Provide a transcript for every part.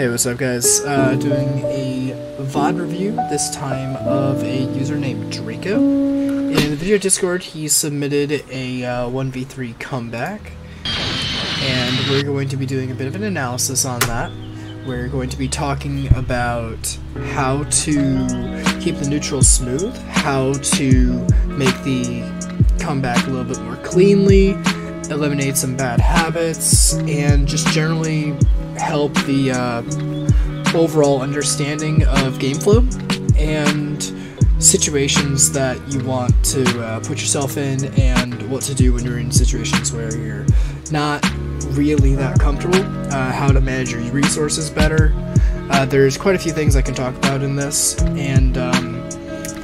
Hey, what's up guys? Doing a VOD review, this time of a user named Draco. In the video Discord, he submitted a 1v3 comeback, and we're going to be doing a bit of an analysis on that. We're going to be talking about how to keep the neutral smooth, how to make the comeback a little bit more cleanly, eliminate some bad habits, and just generally help the overall understanding of game flow and situations that you want to put yourself in, and what to do when you're in situations where you're not really that comfortable, how to manage your resources better. There's quite a few things I can talk about in this, and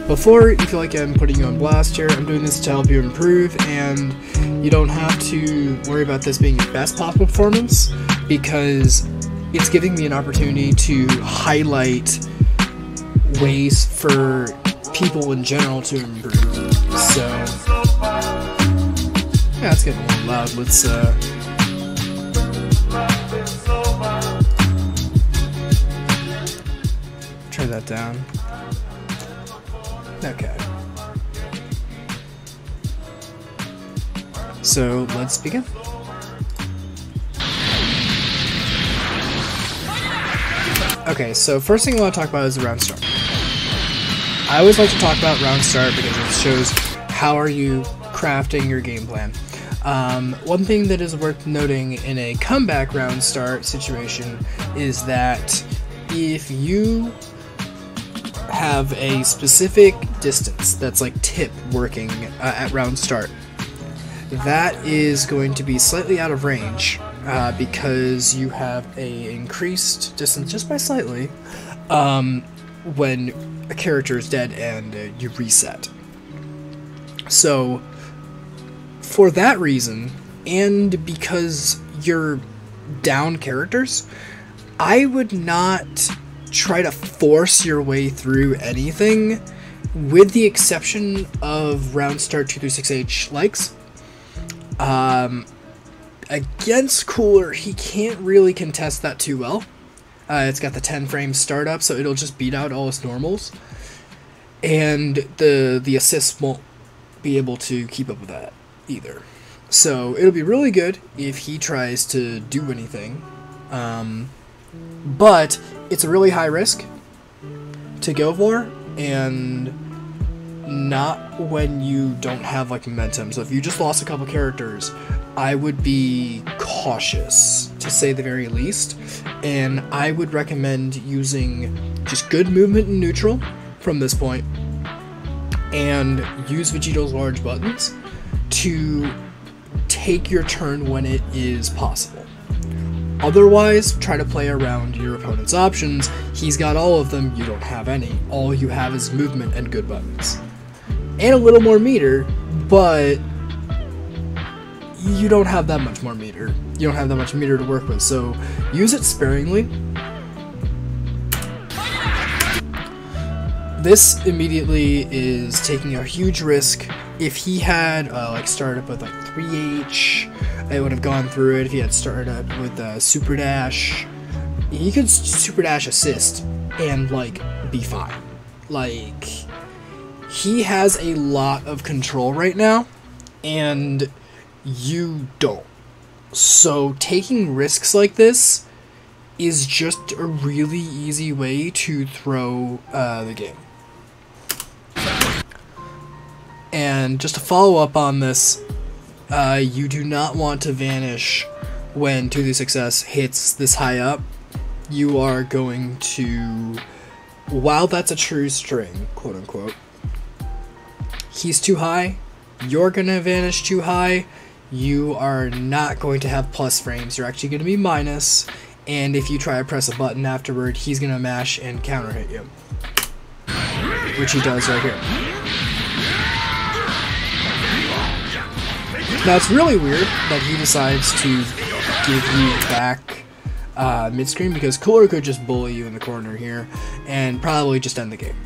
before you feel like I'm putting you on blast here, I'm doing this to help you improve, and you don't have to worry about this being your best possible performance, because it's giving me an opportunity to highlight ways for people in general to improve. So, yeah, it's getting a little loud. Let's, turn that down. Okay. So, let's begin. Okay, so first thing I want to talk about is the round start. I always like to talk about round start because it shows how are you crafting your game plan. One thing that is worth noting in a comeback round start situation is that if you have a specific distance that's like tip working at round start, that is going to be slightly out of range because you have a increased distance just by slightly when a character is dead and you reset. So for that reason, and because you're down characters, I would not try to force your way through anything, with the exception of round start 2 through 6H likes. Against Cooler, he can't really contest that too well. It's got the 10 frame startup, so it'll just beat out all his normals, and the assists won't be able to keep up with that either. So it'll be really good if he tries to do anything, but it's a really high risk to go for, and not when you don't have like momentum. So if you just lost a couple characters, I would be cautious, to say the very least, and I would recommend using just good movement in neutral from this point, and use Vegito's large buttons to take your turn when it is possible. Otherwise, try to play around your opponent's options. He's got all of them, you don't have any. All you have is movement and good buttons. And a little more meter, but you don't have that much more meter. You don't have that much meter to work with, so use it sparingly. This immediately is taking a huge risk. If he had like started up with like 3H, it would have gone through it. If he had started up with Super Dash, he could Super Dash assist and like be fine. Like, he has a lot of control right now, and you don't. So taking risks like this is just a really easy way to throw the game. And just to follow up on this, you do not want to vanish when 2 through 6S hits this high up. You are going to, while that's a true string, quote unquote, he's too high, you're going to vanish too high, you are not going to have plus frames, you're actually going to be minus, and if you try to press a button afterward, he's going to mash and counter hit you, which he does right here. Now it's really weird that he decides to give you back mid-screen, because Cooler could just bully you in the corner here and probably just end the game.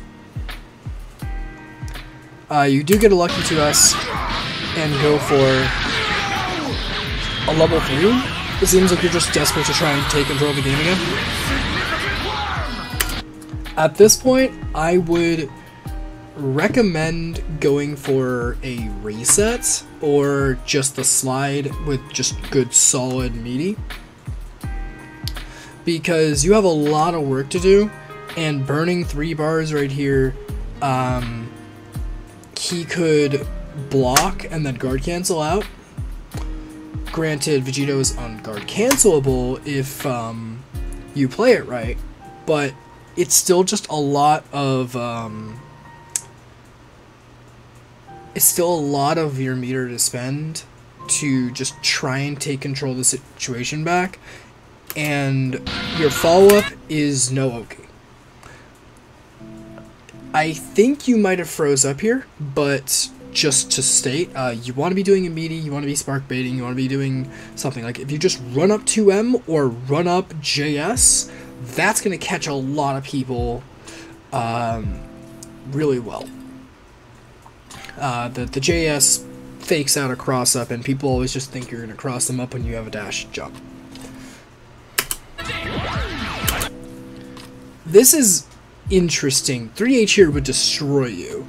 You do get a lucky 2S and go for a level 3. It seems like you're just desperate to try and take control of the game again. At this point, I would recommend going for a reset or just the slide with just good solid meaty, because you have a lot of work to do, and burning 3 bars right here, he could block and then guard cancel out. Granted, Vegito is on-guard cancelable if you play it right, but it's still just a lot of your meter to spend to just try and take control of the situation back, and your follow-up is no Oki. I think you might have froze up here, but just to state, you want to be doing a meaty, you want to be spark baiting, you want to be doing something like, if you just run up 2M or run up JS, that's going to catch a lot of people really well. The JS fakes out a cross up, and people always just think you're going to cross them up when you have a dash jump. This is interesting. 3H here would destroy you,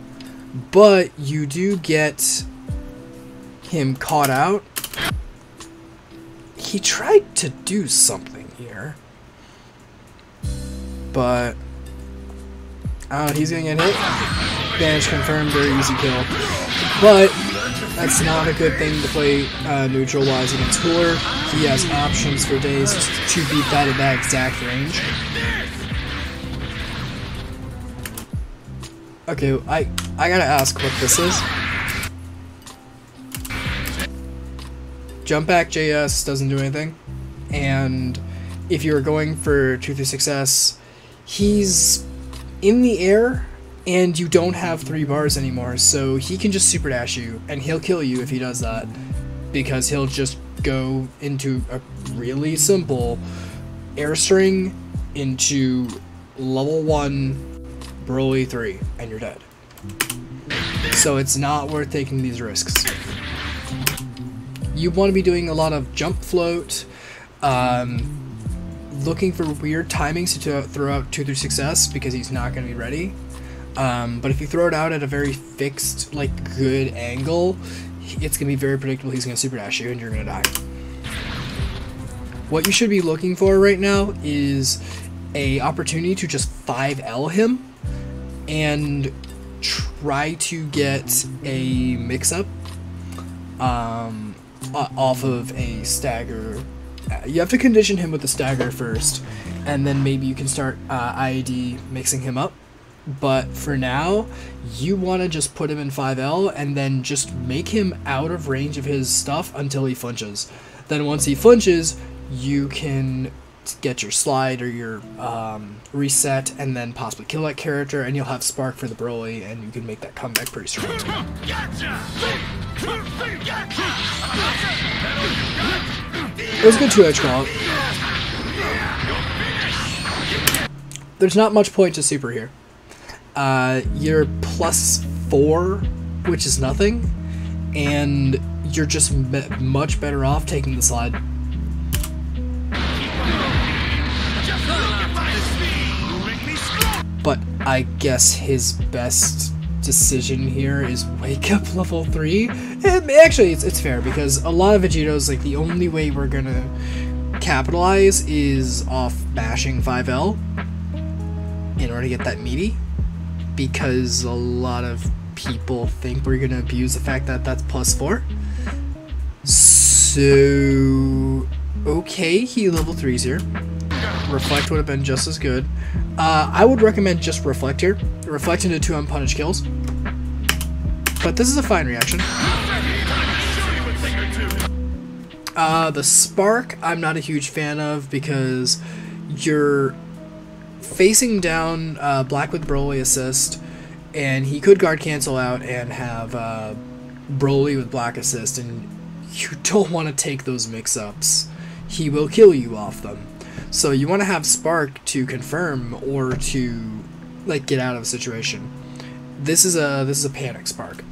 but you do get him caught out. He tried to do something here, but he's gonna get hit. Banish confirmed, very easy kill. But that's not a good thing to play neutral wise against Cooler. He has options for days to beat that at that exact range. Okay, I gotta ask what this is. Jump back JS doesn't do anything, and if you're going for 2-6S, he's in the air and you don't have 3 bars anymore, so he can just super dash you, and he'll kill you if he does that, because he'll just go into a really simple air string into level 1 Broly 3, and you're dead. So it's not worth taking these risks. You want to be doing a lot of jump float, looking for weird timings to throw out 2-6S, because he's not going to be ready. But if you throw it out at a very fixed, like, good angle, it's going to be very predictable. He's going to super dash you and you're going to die. What you should be looking for right now is a opportunity to just 5L him and try to get a mix-up off of a stagger. You have to condition him with a stagger first, and then maybe you can start IAD mixing him up. But for now, you want to just put him in 5L and then just make him out of range of his stuff until he flinches. Then once he flinches, you can get your slide or your reset and then possibly kill that character, and you'll have Spark for the Broly, and you can make that comeback pretty strong. It was a good 2-edge call. There's not much point to super here. You're +4, which is nothing, and you're just much better off taking the slide. But I guess his best decision here is wake up level 3. And actually, it's fair, because a lot of Vegetos, like, the only way we're gonna capitalize is off bashing 5L in order to get that meaty, because a lot of people think we're gonna abuse the fact that that's +4. So okay, he level 3s here. Reflect would have been just as good. I would recommend just Reflect here. Reflect into 2 unpunished kills. But this is a fine reaction. The Spark, I'm not a huge fan of, because you're facing down Black with Broly assist, and he could guard cancel out and have Broly with Black assist, and you don't want to take those mix-ups. He will kill you off them. So you want to have Spark to confirm or to, like, get out of a situation. This is a panic Spark.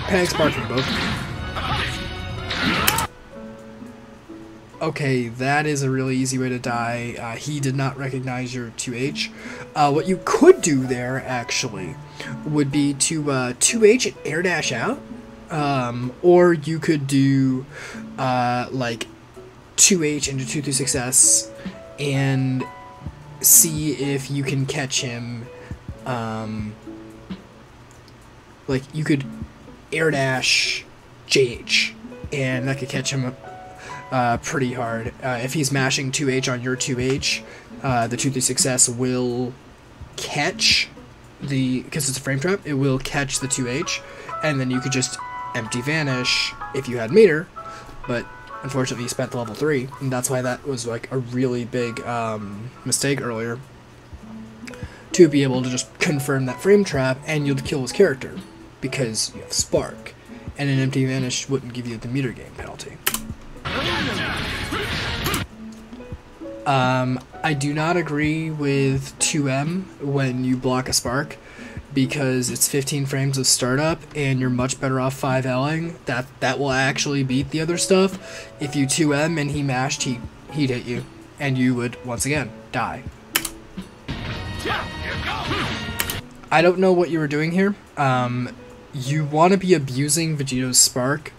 Panic Spark from both. okay, that is a really easy way to die. He did not recognize your 2H. What you could do there, actually, would be to 2H and air dash out. Or you could do, like, 2H into 2 through success and see if you can catch him. Like, you could air dash JH, and that could catch him pretty hard. If he's mashing 2H on your 2H, the 2 through success will catch because it's a frame trap, it will catch the 2H, and then you could just empty vanish if you had meter, but unfortunately you spent the level 3, and that's why that was like a really big mistake earlier, to be able to just confirm that frame trap, and you'll kill his character, because you have Spark, and an empty vanish wouldn't give you the meter gain penalty. I do not agree with 2M when you block a Spark, because it's 15 frames of startup, and you're much better off 5L'ing. That will actually beat the other stuff. If you 2M and he mashed, he'd hit you, and you would, once again, die. I don't know what you were doing here. You want to be abusing Vegito's Spark.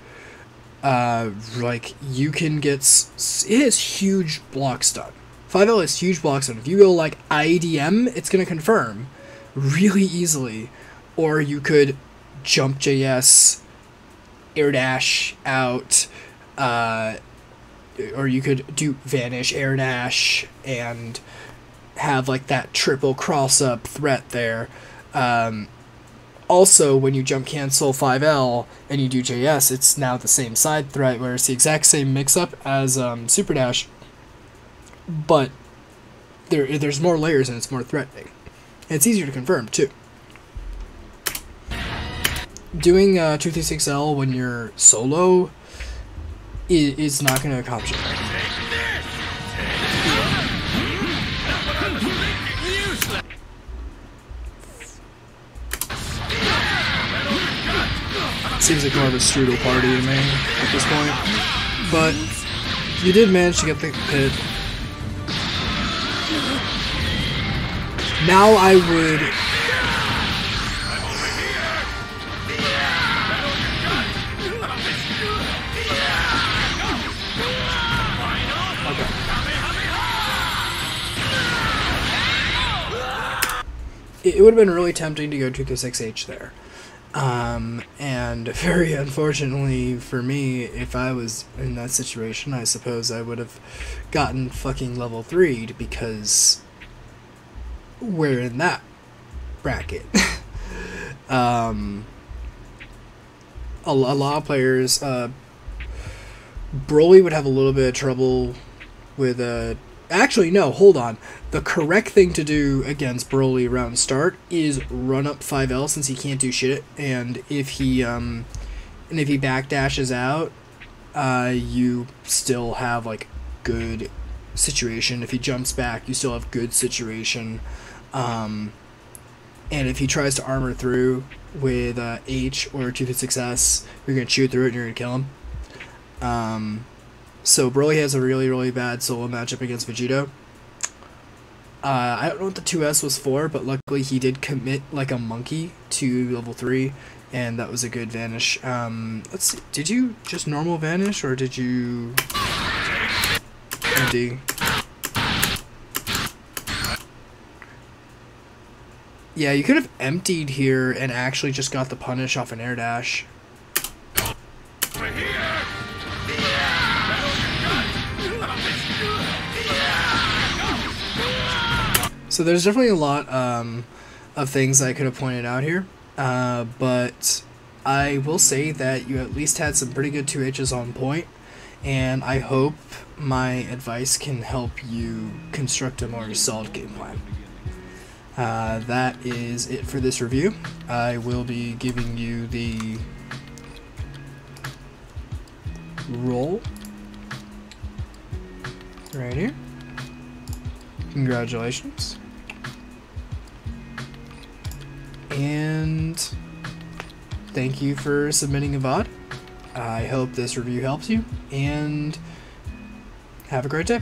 Like, you can get... It is huge block stun. 5L is huge block stun. If you go, like, IDM, it's going to confirm really easily. Or you could jump JS, air dash out, or you could do vanish, air dash, and have, like, that triple cross-up threat there. Also, when you jump cancel 5L and you do JS, it's now the same side threat, where it's the exact same mix-up as Super Dash, but there's more layers and it's more threatening. And it's easier to confirm, too. Doing 236L when you're solo is not going to accomplish it. Seems like more of a strudel party to me at this point, but you did manage to get the pit. Now I would... Okay. It would have been really tempting to go 236H there. And very unfortunately for me, if I was in that situation, I suppose I would have gotten fucking level 3'd, because we're in that bracket. A lot of players, Broly would have a little bit of trouble with actually, no, hold on. The correct thing to do against Broly around start is run up 5L, since he can't do shit, and if he backdashes out, you still have, like, good situation. If he jumps back, you still have good situation. And if he tries to armor through with H or 236S, you're going to shoot through it and you're going to kill him. So Broly has a really, really bad solo matchup against Vegito. I don't know what the 2S was for, but luckily he did commit like a monkey to level 3, and that was a good vanish. Let's see, did you just normal vanish, or did you... MD? Yeah, you could have emptied here and actually just got the punish off an air dash. So there's definitely a lot of things I could have pointed out here, but I will say that you at least had some pretty good 2Hs on point, and I hope my advice can help you construct a more solid game plan. That is it for this review. I will be giving you the roll right here. Congratulations. And thank you for submitting a VOD. I hope this review helps you, and Have a great day.